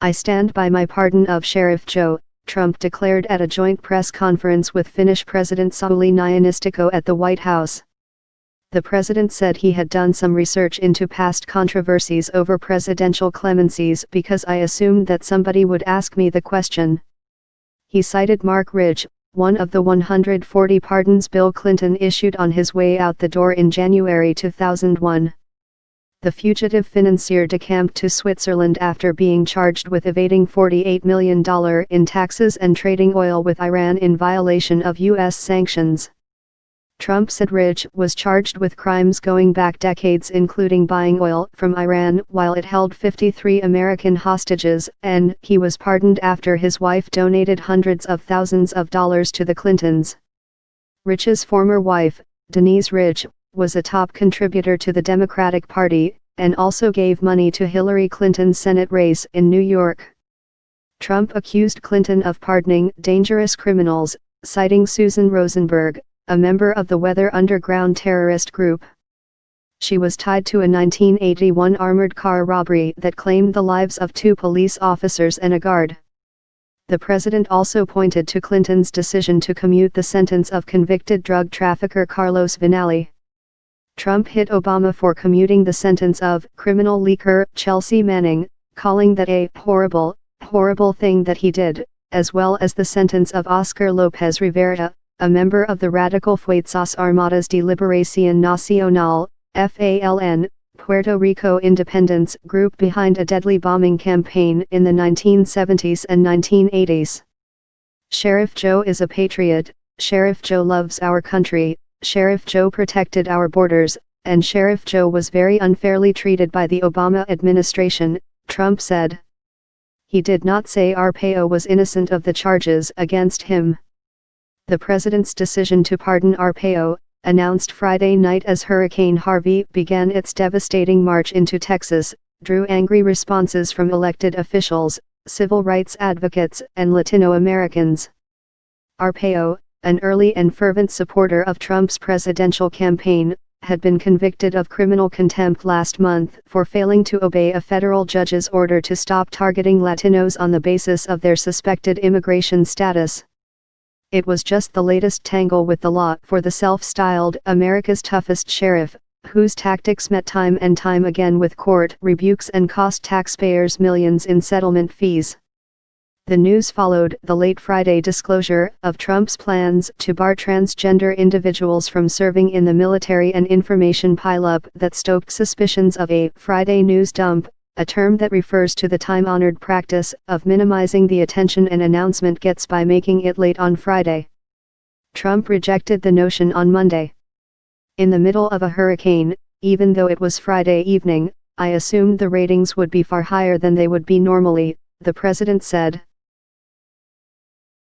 I stand by my pardon of Sheriff Joe, Trump declared at a joint press conference with Finnish President Sauli Niinistö at the White House. The president said he had done some research into past controversies over presidential clemencies because I assumed that somebody would ask me the question. He cited Mark Ridge, one of the 140 pardons Bill Clinton issued on his way out the door in January 2001. The fugitive financier decamped to Switzerland after being charged with evading $48 million in taxes and trading oil with Iran in violation of U.S. sanctions. Trump said Ridge was charged with crimes going back decades, including buying oil from Iran while it held 53 American hostages, and he was pardoned after his wife donated hundreds of thousands of dollars to the Clintons. Ridge's former wife, Denise Ridge, was a top contributor to the Democratic Party, and also gave money to Hillary Clinton's Senate race in New York. Trump accused Clinton of pardoning dangerous criminals, citing Susan Rosenberg, a member of the Weather Underground terrorist group. She was tied to a 1981 armored car robbery that claimed the lives of 2 police officers and a guard. The president also pointed to Clinton's decision to commute the sentence of convicted drug trafficker Carlos Vinali. Trump hit Obama for commuting the sentence of criminal leaker Chelsea Manning, calling that a horrible, horrible thing that he did, as well as the sentence of Oscar López Rivera, a member of the radical Fuerzas Armadas de Liberación Nacional, FALN, Puerto Rico independence group behind a deadly bombing campaign in the 1970s and 1980s. Sheriff Joe is a patriot, Sheriff Joe loves our country, Sheriff Joe protected our borders, and Sheriff Joe was very unfairly treated by the Obama administration, Trump said. He did not say Arpaio was innocent of the charges against him. The president's decision to pardon Arpaio, announced Friday night as Hurricane Harvey began its devastating march into Texas, drew angry responses from elected officials, civil rights advocates, and Latino Americans. Arpaio, an early and fervent supporter of Trump's presidential campaign, had been convicted of criminal contempt last month for failing to obey a federal judge's order to stop targeting Latinos on the basis of their suspected immigration status. It was just the latest tangle with the law for the self-styled America's toughest sheriff, whose tactics met time and time again with court rebukes and cost taxpayers millions in settlement fees. The news followed the late Friday disclosure of Trump's plans to bar transgender individuals from serving in the military, an information pileup that stoked suspicions of a Friday news dump, a term that refers to the time-honored practice of minimizing the attention an announcement gets by making it late on Friday. Trump rejected the notion on Monday. In the middle of a hurricane, even though it was Friday evening, I assumed the ratings would be far higher than they would be normally, the president said.